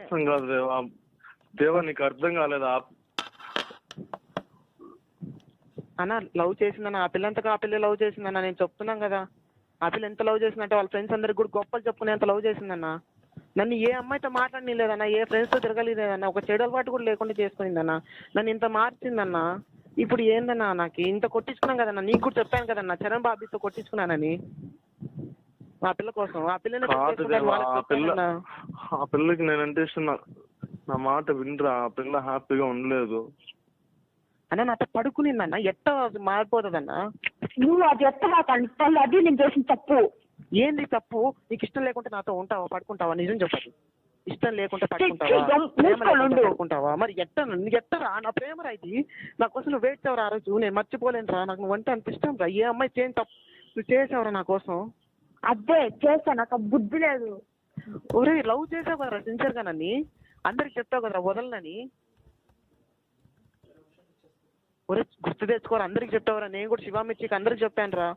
కోసం కాదు దేవా. దేవా నీకు అర్థం కాలేదా? అన్న లవ్ చేసిందన్న, ఆ పిల్లంతగా ఆ పిల్ల లవ్ చేసిందన్న. నేను చెప్తున్నాను కదా, ఆ పిల్ల ఎంత లవ్ చేసిందంటే వాళ్ళ ఫ్రెండ్స్ అందరికి కూడా గొప్పలు చెప్పుకునేంత లవ్ చేసిందన్న. నన్ను ఏ అమ్మాయితో మాట్లాడలేదన్న, ఏ ఫ్రెండ్స్తో తిరగలేదన్న, ఒక చెడు అలవాటు కూడా లేకుండా చేసుకునిందన్న. నన్ను ఇంత మార్చిందన్న. ఇప్పుడు ఏందన్నా నాకు ఇంత కొట్టించుకున్నాం కదన్నా, నీకు కూడా చెప్పాను కదన్నా చరణ్ బాబీతో కొట్టించుకున్నానని ఆ పిల్ల కోసం. ఆ పిల్లకి నేనంటే ఇష్టం. నా మాట వినరా? ఆ పిల్ల హ్యాపీగా ఉండలేదు అన్న. నాతో పడుకునిందన్న, ఎట్ట మారిపోతుందన్నా? నువ్వు అది ఎత్తమాకండి, అది నేను చేసిన తప్పు. ఏంది తప్పు? నీకు ఇష్టం లేకుంటే నాతో ఉంటావా, పడుకుంటావా? నిజం చెప్పదు. ఇష్టం లేకుంటే పడుకుంటావా, ప్రేమ లేకుంటే పడుకుంటావా? మరి నీకు ఎట్టరా? నా ప్రేమ రా ఇది. నా కోసం నువ్వు వెయిట్ చేయవరా? ఆ రోజు నేను మర్చిపోలేను రా. నాకు నువ్వు అంటే అంత ఇష్టం రా. ఏ అమ్మాయి చేయని తప్పు నువ్వు చేసావురా నా కోసం. అదే చేస్తా, నాకు బుద్ధి లేదు. ఒరే లవ్ చేసావు కదరా సిన్సియర్గా నన్ను, అందరికి చెప్తావు కదరా వదలనని. ఒరే గుర్తు తెచ్చుకోరా, అందరికి చెప్తావురా. నేను కూడా శివామిర్చికి అందరికి చెప్పాను రా,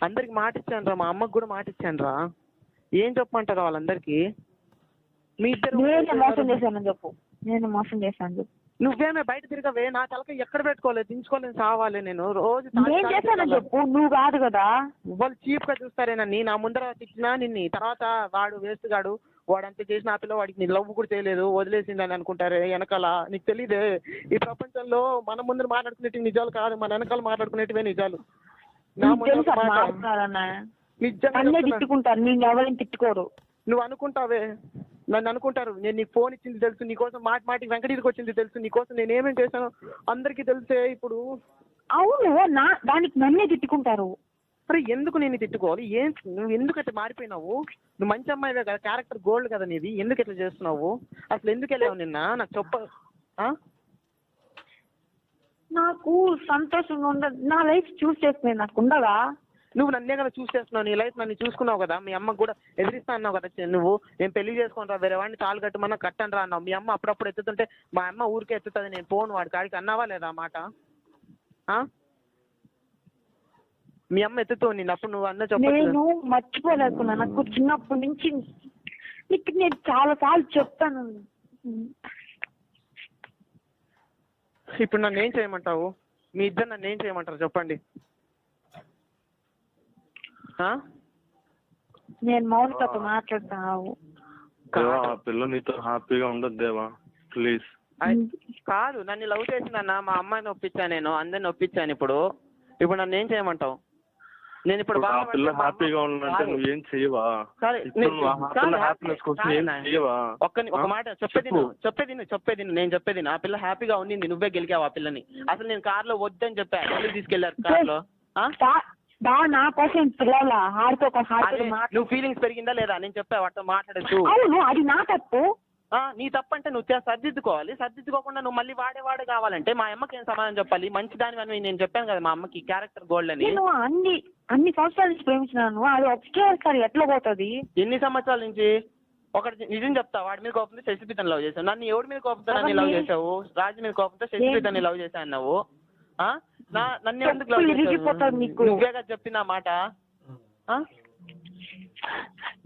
అందరికి మాట ఇచ్చాను రా, మా అమ్మకి కూడా మాట ఇచ్చాను రా. ఏం చెప్పమంటారా వాళ్ళందరికీ? మీ ఇద్దరు నేను మోసం చేశాను చెప్పు, నేను మోసం చేశాను చెప్పు. నువ్వేమే బయట తిరగవే, నా తలక ఎక్కడ పెట్టుకోలేదు, దించుకోలేదు, సావాలి. నేను రోజు నేను చేశాను చెప్పు, నువ్వు కాదు కదా. వాళ్ళు చీప్ గా చూస్తారేనని నా ముందర తిట్టినా నిన్ని, తర్వాత వాడు వేస్ట్ గాడు వాడంతా చేసిన ఆ పిల్ల వాడికి నీ లవ్ కూడా చేయలేదు వదిలేసిందని అనుకుంటారే వెనకాల. నీకు తెలీదే ఈ ప్రపంచంలో మన ముందర మాట్లాడుకునేటివి నిజాలు కాదు, మన వెనకాల మాట్లాడుకునేటివే నిజాలు. తిట్టుకుంటారు, నేను ఎవరిని తిట్టుకోరు. నువ్వు అనుకుంటావే, నన్ను అనుకుంటారు. నేను నీకు ఫోన్ ఇచ్చింది తెలుసు, నీకోసం మాటికి వెంకటగిరికి వచ్చింది తెలుసు, నీకోసం నేను ఏమేమి చేశాను అందరికీ తెలిసే. ఇప్పుడు అవును, దానికి నన్నే తిట్టుకుంటారు. అరే ఎందుకు నేను తిట్టుకోవాలి? నువ్వు ఎందుకు అట్లా మారిపోయినావు? నువ్వు మంచి అమ్మాయివే కదా, క్యారెక్టర్ గోల్డ్ కదా నీది, ఎందుకు ఇట్లా చేస్తున్నావు? అసలు ఎందుకు వెళ్ళావు నిన్న? నాకు చెప్ప. నాకు సంతోషంగా ఉండదు, నా లైఫ్ చూస్ చేసుకునే నాకు ఉండదా? నువ్వు నన్నే కదా చూస్ చేస్తున్నావు, నీ లైఫ్ నన్ను చూసుకున్నావు కదా. మీ అమ్మకు కూడా ఎదిరిస్తా అన్నావు కదా, నువ్వు నేను పెళ్లి చేసుకుంటా వేరే వాడిని తాళు కట్టమన్నా కట్టను రా అన్నావు. మీ అమ్మ అప్పుడప్పుడు ఎత్తుతుంటే మా అమ్మ ఊరికే ఎత్తుతుంది, నేను పోను వాడి కాడికి అన్నావా లేదా మాట? మీ అమ్మ ఎత్తుతూ నిన్నప్పుడు నువ్వు అన్న చెప్పు. నేను మర్చిపోలేకున్నా, నాకు చిన్నప్పటి నుంచి నీకు నేను చాలా సార్లు చెప్తాను. ఇప్పుడు నన్ను ఏం చేయమంటావు? మీ ఇద్దరు నన్ను ఏం చేయమంటారు చెప్పండి? నేను మౌనికతో మాట్లాడతాను. పిల్ల నీతో హ్యాపీగా ఉండదు దేవా ప్లీజ్. కాదు, నన్ను లవ్ చేసిందన్న మా అమ్మాయిని ఒప్పించాను, నేను అందరిని ఒప్పించాను. ఇప్పుడు నన్ను ఏం చేయమంటావు? నేను ఇప్పుడు హ్యాపీగా ఉండాలంటే నువ్వు ఏం చేయవా? ఒక మాట చెప్పేది నేను చెప్పేది. ఆ పిల్ల హ్యాపీగా ఉండింది, నువ్వే గెలికావు ఆ పిల్లని. అసలు నేను కార్ లో వద్దని చెప్పా, తీసుకెళ్లారు కార్ లో. నా కోసం నువ్వు ఫీలింగ్స్ పెరిగిందా లేదా? నేను చెప్పా వాటితో మాట్లాడచ్చు. అది నా తప్పు. నీ తప్పు అంటే నువ్వు సర్దిద్దుకోవాలి. సర్దిద్దుకోకుండా నువ్వు మళ్ళీ వాడే కావాలంటే మా అమ్మకి ఏం సమాధానం చెప్పాలి? మంచి దాని నేను చెప్పాను కదా మా అమ్మకి క్యారెక్టర్ గోల్డ్ అని. నేను అన్ని సంవత్సరాల నుంచి ప్రేమించినాను, అది ఒకసారి ఎట్లా పోతుంది? ఎన్ని సంవత్సరాల నుంచి? ఒకటి నిజం చెప్తా, వాడి మీద కోపంతో శశిపితని లవ్ చేశావు. నన్ను ఎవడి మీద కోపంతో నన్ను లవ్ చేసావు? రాజు మీద కోపంతో శశిపితని లవ్ చేశాను అన్నావు. నన్ను ఎందుకు లవ్ చేసావు? నువ్వే కదా చెప్పిన మాట.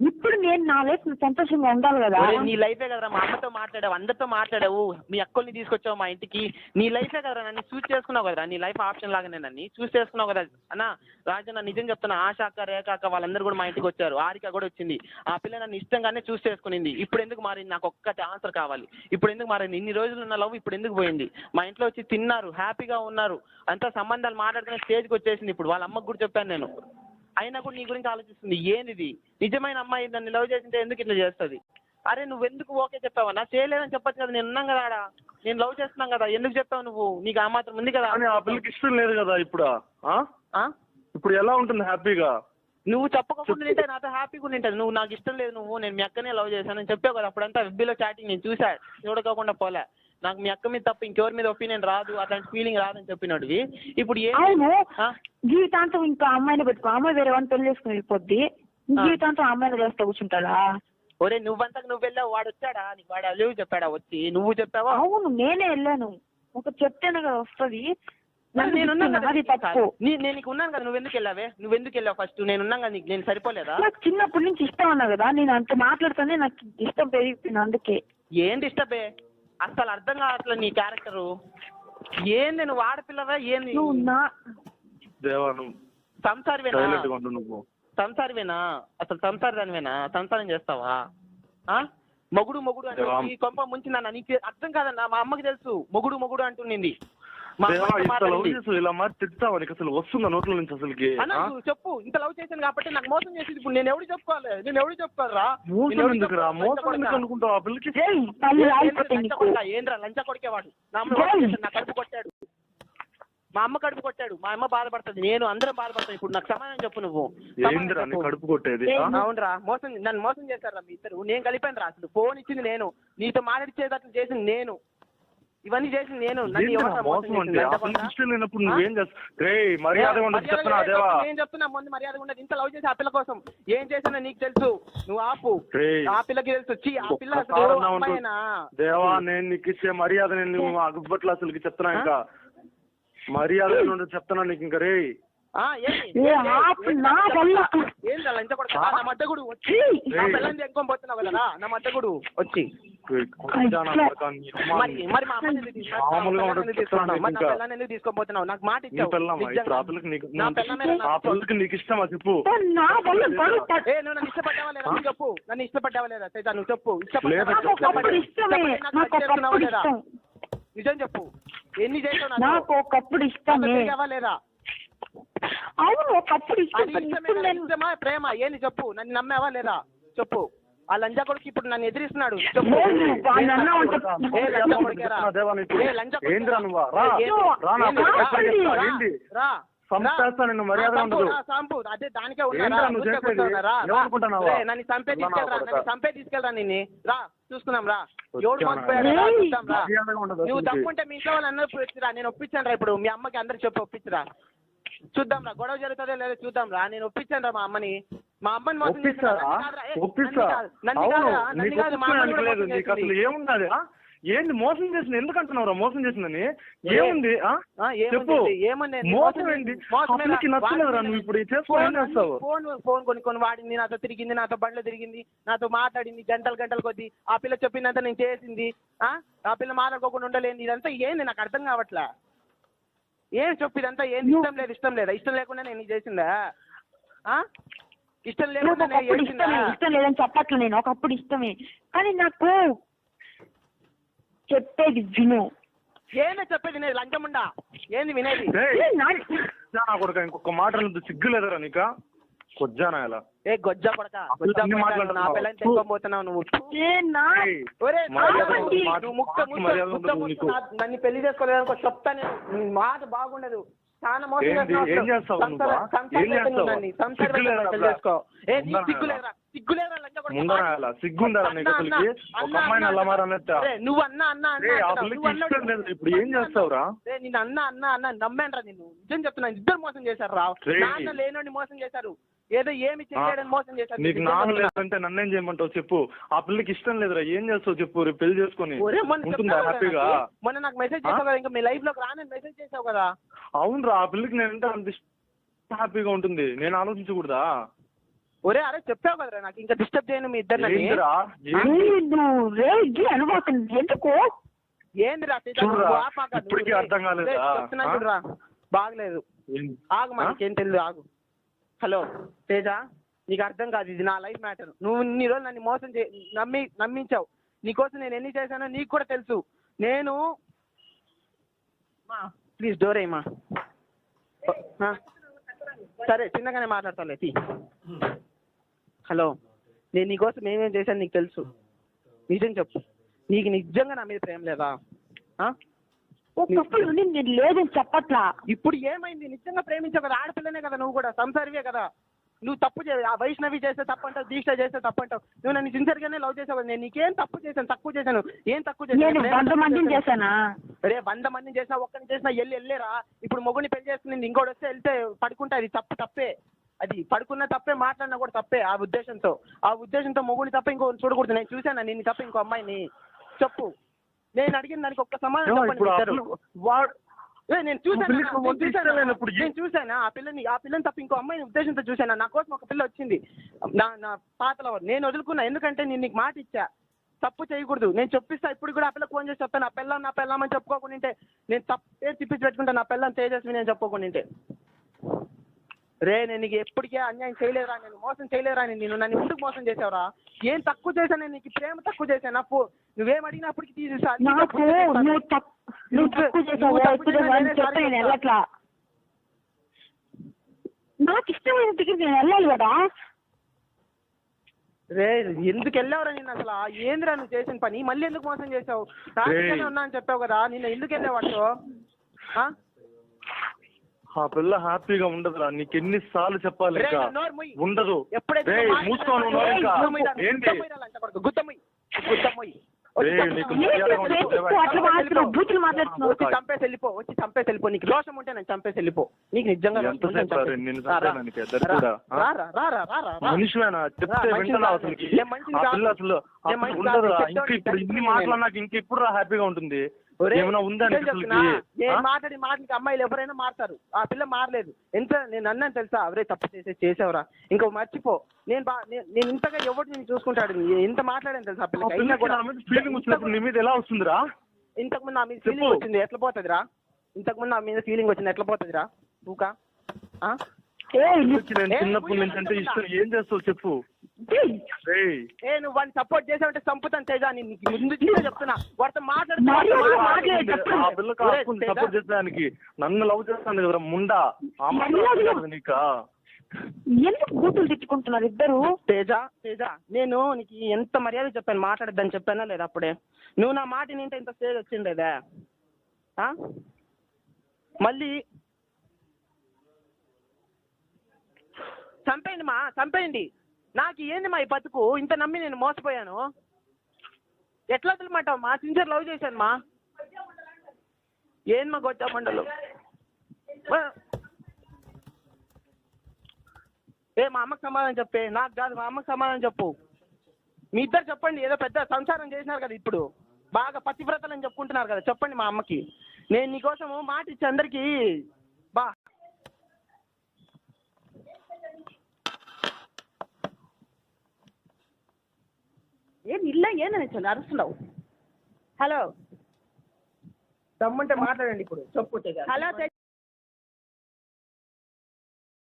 ఇప్పుడు నేను నా లైఫ్ సంతోషంగా ఉండాలి కదా. నీ లైఫే కదరా, మా అమ్మతో మాట్లాడావు, అందరితో మాట్లాడావు, మీ అక్కల్ని తీసుకొచ్చావు మా ఇంటికి. నీ లైఫే కదరా, నన్ను చూస్ చేసుకున్నావు కదరా. నీ లైఫ్ ఆప్షన్ లాగానే నన్ను చూస్ చేసుకున్నావు కదా అన్న. రాజన్న నిజం చెప్తున్నా, ఆశ అక్క, రేఖ అక్క వాళ్ళందరూ కూడా మా ఇంటికి వచ్చారు, ఆరిక కూడా వచ్చింది. ఆ పిల్ల నన్ను ఇష్టంగానే చూస్ చేసుకునింది. ఇప్పుడు ఎందుకు మారింది? నాకు ఒక్కటి ఆన్సర్ కావాలి. ఇప్పుడు ఎందుకు మారింది? ఇన్ని రోజులు ఉన్న లవ్ ఇప్పుడు ఎందుకు పోయింది? మా ఇంట్లో వచ్చి తిన్నారు, హ్యాపీగా ఉన్నారు, అంతా సంబంధాలు మాట్లాడుకునే స్టేజ్కి వచ్చేసింది. ఇప్పుడు వాళ్ళ అమ్మకు కూడా చెప్పాను నేను, అయినా కూడా నీ గురించి ఆలోచిస్తుంది. ఏంది నిజమైన అమ్మాయి నన్ను లవ్ చేసింటే ఎందుకు ఇట్లా చేస్తుంది? అరే నువ్వెందుకు ఓకే చెప్పావా? నా చేయలేదని చెప్పచ్చు కదా, నేను ఉన్నాం కదా ఆడ, నేను లవ్ చేస్తున్నాం కదా, ఎందుకు చెప్పావు నువ్వు? నీకు ఆ మాత్రం ఉంది కదా. ఆ పిల్లకి ఇష్టం లేదు కదా ఇప్పుడు. ఇప్పుడు ఎలా ఉంటుంది హ్యాపీగా? నువ్వు చెప్పకుండా ఉంటే నాతో హ్యాపీగా ఉంటుంది. నువ్వు నాకు ఇష్టం లేదు, నేను మీ అక్కనే లవ్ చేశానని చెప్పావు కదా. అప్పుడంతా FBలో చాటింగ్ నేను చూసా, చూడకోకుండా పోలే. నాకు మీ అక్క మీద తప్ప ఇంకెవరి మీద ఒపీనియన్ రాదు, అట్లాంటి ఫీలింగ్ రాదని చెప్పినవి. ఇప్పుడు జీవితాంతం ఇంకా అమ్మాయిని పెట్టుకో, అమ్మాయి వేరే వాడిని పెళ్లి చేసుకుని వెళ్ళిపోద్ది, జీవితాంతం అమ్మాయిని చేస్తే కూర్చుంటాడా? ఒరే నువ్వంతకు నువ్వు వెళ్ళావు, వాడు వచ్చాడా? నీకు వాడు అలేవు చెప్పాడా వచ్చి? నువ్వు చెప్పావా? అవును నేనే వెళ్ళాను, ఒక చెప్తేనే కదా వస్తుంది. నేను ఉన్నాను కదా, నువ్వెందుకు వెళ్ళావు ఫస్ట్? నేనున్నాను కదా, నేను సరిపోలేదా? నాకు చిన్నప్పటి నుంచి ఇష్టం అన్నా కదా, నేను అంత మాట్లాడుతానే నాకు ఇష్టం పెరిగిపోయింది అందుకే. ఏం డిస్టర్బే అసలు అర్థం కావట్లేదు నీ క్యారెక్టరు. ఏంది నువ్వు ఆడపిల్లవా ఏంది? నువ్వు నా దేవా నువ్వు సంసారివేనా? సైలెంట్ గా ఉండు నువ్వు. సంసారివేనా? అసలు సంసారి దానివేనా? సంసారం చేస్తావా? మొగుడు మొగుడు అంటే ఈ కొంప ముంచిందన్న నీకు అర్థం కాదన్న. మా అమ్మకి తెలుసు మొగుడు మొగుడు అంటున్నింది. దేవా ఇంత లవ్ చేసి ఇలా మరి తిడతావా? నీకు అసలు వస్తుందా నోట్ల నుంచి అసలుకి? అన్న నువ్వు చెప్పు, ఇంత లవ్ చేశాను కాబట్టి నాకు మోసం చేసేది ఇప్పుడు నేను ఎవడు చెప్పుకోవాలి? నేను ఎవడు చెప్పుకోవాలరా? మోసం ఎందుకురా? మోసం ఎందుకు అనుకుంటావు ఆ పిల్లకి? ఏంద్రా లంచా కొడికేవాడు? నా అమ్మ నా కడుపు కొట్టాడు, మా అమ్మ కడుపు కొట్టాడు, మా అమ్మ బాధపడుతుంది, నేను అందరం బాధపడతాను. ఇప్పుడు నాకు సమాధానం చెప్పు నువ్వు. ఏంద్రా నీ కడుపు కొట్టేది? అవునరా నన్ను మోసం చేశారా మీ ఇద్దరు? నేను కలిపాను రా. అసలు ఫోన్ ఇచ్చింది నేను, నీతో మాట్లాడిచ్చేటట్లు చేసింది నేను, ఇవన్నీ చేసింది నేను. ఇష్టం లేనప్పుడు నువ్వేం చేస్తావు? మర్యాదగా ఉండదు చెప్తున్నా దేవా. నేను చెప్తున్నా ముందు మర్యాదగా ఉండదు. ఇంత లవ్ చేసి ఆ పిల్ల కోసం ఏం చేసినా నీకు తెలుసు. నువ్వు ఆపు, ఆ పిల్లకి తెలుసు. ఆ పిల్ల దేవా నేను నీకు ఇచ్చే మర్యాద నేను అగ్గుబట్లు అసలుకి చెప్తున్నా. ఇంకా మర్యాద చెప్తున్నా నీకు. ఇంకా రే ఏంద్రా లంచ కొడతా? నా మద్దగుడు వచ్చి నా పిల్లని ఎక్కువ పోతున్నావు కదా నా మద్దగుడు వచ్చి. మరి మా అమ్మని ఎందుకు తీసుకోపోతున్నావు? నాకు మాట ఇచ్చావు. నీకు ఇష్టమా చెప్పు? నువ్వు నన్ను ఇష్టపడ్డావా లేదా? నువ్వు చెప్పు. నన్ను ఇష్టపడ్డావా లేదా? చైతా నువ్వు చెప్పు. ఇష్టపడ్డావా లేదా? నిజం చెప్పు. ఎన్ని చేసావు? నాకు ఒకప్పుడు ఇష్టమే లేదా? అవును ఒకప్పుడు ఇష్టమా ప్రేమ? ఏంది చెప్పు. నన్ను నమ్మావా లేదా చెప్పు. ఆ లంజా కొడుకు ఇప్పుడు నన్ను ఎదిరిస్తున్నాడు చెప్పు. అదే దానికే నన్ను చంపే తీసుకెళ్ళరా నిన్ను. రా చూసుకున్నాం రా. ఎవడు చూద్దాం రా. నువ్వు తప్పుంటే మీ ఇంట్లో వాళ్ళు అందరూ ఒప్పించరా. నేను ఒప్పించాను రా. ఇప్పుడు మీ అమ్మకి అందరు చెప్పి ఒప్పించరా. చూద్దాం రా గొడవ జరుగుతుందో లేదో చూద్దాం రా. నేను ఒప్పించాను రా మా అమ్మని. మా అమ్మని మోసం ఏమున్నది? ఏంది మోసం చేసింది? ఎందుకు అంటున్నావు మోసం చేసిందని? ఏముంది చెప్పు. మోసం ఏంటి? నచ్చలేదురా నువ్వు ఇప్పుడు చేస్తావు? ఫోన్ కొనుక్కొని వాడింది, నాతో తిరిగింది, నాతో బండ్లు తిరిగింది, నాతో మాట్లాడింది గంటలు కొద్ది. ఆ పిల్ల చెప్పిందంతా నేను చేసింది. ఆ పిల్ల మాట్లాడుకోకుండా ఉండలేదు. ఇదంతా ఏంది నాకు అర్థం కావట్లే. ఏం చెప్పు ఇదంతా? ఏంది? ఇష్టం లేదా? ఇష్టం లేకుండా నేను చేసిందా? ఇష్టం లేకుండా ఇష్టం లేదని చెప్పట్లే నేను. ఒకప్పుడు ఇష్టమే కానీ నాకు చెప్పేది విను. ఏందో చెప్పేది నేను లంచముండా? ఏంది వినేది? ఇంకొక మాట సిగ్గు లేదరా నీకా? కొజ్జానా ఎలా? ఏ గొజ్జా కొడక నా పిల్లని తెచ్చుకోబోతున్నావు నువ్వు. నన్ను పెళ్లి చేసుకోలేదు చెప్తా నేను. మాట బాగుండదు. చాలా మోసం చేస్తున్నావు. నువ్వు ఇప్పుడు ఏం చేస్తావురా? నేను అన్నా నమ్మాను రా. నిన్ను నిజం చెప్తున్నా. ఇద్దరు మోసం చేశారు రా. నాన్న లేనోడిని మోసం చేశారు. ఏదో ఏమి చేయలేదని మోసం చేశారు. నీకు నాన్న లేదంటే నన్నేం చేయమంటావు చెప్పు? ఆ పిల్లకి ఇష్టం లేదురా. ఏం చేస్తావు చెప్పు? రేపు పెళ్లి చేసుకుని హ్యాపీగా. మొన్న నాకు మెసేజ్ చేసావు కదా, ఇంకా మీ లైఫ్ లోకి రానని మెసేజ్ చేసావు కదా. అవునరా. ఆ పిల్లకి నేనంటే అంత హ్యాపీగా ఉంటుంది. నేను ఆలోచించకూడదా? ఒరే అరే చెప్పావు కదరా నాకు ఇంకా డిస్టర్బ్ చేయను మీ ఇద్దరు. ఎందుకు ఏందిరా ఇప్పటికీ అర్థం కాలేదా? బాగలేదు. ఆగు మనకేం తెలియదు. ఆగు. హలో తేజ, నీకు అర్థం కాదు. ఇది నా లైఫ్ మ్యాటర్. నువ్వు ఇన్ని రోజులు నన్ను మోసం నమ్మించావు. నీకోసం నేను ఎన్ని చేశానో నీకు కూడా తెలుసు. నేను ప్లీజ్ డోర్ అయ్యమా. సరే చిన్నగానే మాట్లాడతాలే. హలో, నేను నీకోసం ఏమేం చేశాను నీకు తెలుసు. నిజం చెప్పు. నీకు నిజంగా నా మీద ప్రేమ లేదా? నేను లేదని చెప్పట్లా. ఇప్పుడు ఏమైంది? నిజంగా ప్రేమించావు కదా. ఆడపిల్లనే కదా నువ్వు కూడా. సంసారివే కదా. నువ్వు తప్పు ఆ వైష్ణవి చేస్తే తప్పు అంటావు, దీక్ష చేస్తే తప్పు అంటావు. నువ్వు నన్ను సిన్సియర్గానే లవ్ చేసావు కదా. నేను నీకేం తక్కువ చేశాను? ఏం తక్కువ చేశాను? 100 మందిని చేశానా? అరే 100 మందిని చేసినా ఒక్కరిని చేసినా వెళ్ళేరా. ఇప్పుడు మొగుడిని పెళ్లి చేసుకుని ఇంకోటి వస్తే వెళ్తే పడుకుంటే అది తప్పే. అది పడుకున్న తప్పే, మాట్లాడినా కూడా తప్పే. ఆ ఉద్దేశంతో మొగుడిని తప్ప ఇంకో చూడకూడదు. నేను చూసాను నిన్ను తప్ప ఇంకో అమ్మాయిని. చెప్పు. నేను అడిగిన దానికి ఒక్క సమాధానం నేను చూసానా? ఆ పిల్లని తప్ప ఇంకో అమ్మాయిని ఉద్దేశంతో చూసానా? నా కోసం ఒక పిల్ల వచ్చింది, నా పాత లవర్. నేను వదులుకున్నా. ఎందుకంటే నేను నీకు మాట ఇచ్చా. తప్పు చేయకూడదు. నేను చెప్పిస్తా ఇప్పుడు కూడా ఆ పిల్లకి ఫోన్ చేసి చెప్తాను. నా పిల్లం అని చెప్పుకోకుండా నేను తప్పే తిప్పించి పెట్టుకుంటాను. నా పిల్లం తేజస్వి నేను చెప్పుకోకుండా రే నేను నీకు ఎప్పటికే అన్యాయం చేయలేదురా, నేను మోసం చేయలేదురా, నేను నన్ను ఎందుకు మోసం చేసావురా? ఏం తక్కువ చేశాను నేను నీకు? ప్రేమ తక్కువ చేశాను. నువ్వేం అడిగినప్పటికీ తీసేసా. నాకు ఇష్టమైన దగ్గరికి నేను వెళ్ళాలి కదా. రే ఎందుకు వెళ్ళావురా? నేను అసలు ఏందిరా నువ్వు చేసిన పని? మళ్ళీ ఎందుకు మోసం చేసావు? రాజకీయానే ఉన్నా అని చెప్పావు కదా, నిన్న ఎందుకు వెళ్ళావు? ఆ పిల్ల హ్యాపీగా ఉండదురా. నీకు ఎన్నిసార్లు చెప్పాలి? ఇంకా ఉండదు. మూసుకోను. చంపేసి వెళ్ళిపో. నీకు దోషం ఉంటే నేను చంపేసి వెళ్ళిపో. నీకు నిజంగా మనిషివేనా? చెప్తే వింటున్నా అసలు. ఇప్పుడు ఇన్ని మాటలు నాకు ఇంకెప్పుడు హ్యాపీగా ఉంటుంది? ఏమైనా ఉందా? నేను మాటలకి అమ్మాయిలు ఎవరైనా మారుతారు. ఆ పిల్ల మారలేదు. నేను అన్నాను తెలుసా, అవరే తప్పు చేసేవరా, ఇంకో మర్చిపో. నేను ఇంతగా ఎవరు నేను చూసుకుంటాడు? ఎంత మాట్లాడాను తెలుసా ఆ పిల్ల? ఫీలింగ్ వచ్చినప్పుడు నీ మీద ఎలా వస్తుందిరా? ఇంతకుముందు నా మీద ఫీలింగ్ వచ్చింది, ఎట్లా పోతుందిరా? ఇంతకుముందు నా మీద ఫీలింగ్ వచ్చింది, ఎట్లా పోతుందిరా? నువ్వుకా చిన్నప్పటి నుంచి అంటే ఇష్టం. ఏం చేస్తావు చెప్పు? నువ్వు వాడిని సపోర్ట్ చేసావంటే చంపుతాను తేజ. నీకు ముందు చెప్తున్నా, వాడితో సపోర్ట్ చేసేదానికి. నన్ను లవ్ చేస్తాను కదా ముండా. నీకా ఎందుకు బూతులు తిట్టుకుంటున్నారు ఇద్దరు? తేజ నేను నీకు ఎంత మర్యాద చెప్పాను, మాట్లాడద్దని చెప్పానా లేదా? అప్పుడే నువ్వు నా మాట నింటే ఇంత స్టేజ్ వచ్చిండేదా? మళ్ళీ చంపేయండి. నాకు ఏంది మా ఈ బతుకు? ఇంత నమ్మి నేను మోసపోయాను. ఎట్లా వదిలిమంటావు మా? సిన్సియర్ లవ్ చేశాను మా. ఏం మా గొచ్చా మండలు? మా అమ్మకి సమాధానం చెప్పే. నాకు కాదు, మా అమ్మకి సమాధానం చెప్పు. మీ ఇద్దరు చెప్పండి. ఏదో పెద్ద సంసారం చేసినారు కదా, ఇప్పుడు బాగా పతివ్రతలని చెప్పుకుంటున్నారు కదా, చెప్పండి మా అమ్మకి. నేను నీకోసము మాట ఇచ్చి అందరికీ ఏందని అరుస్తున్నావు? హలో, దమ్ముంటే మాట్లాడండి ఇప్పుడు. చెప్పు. హలో.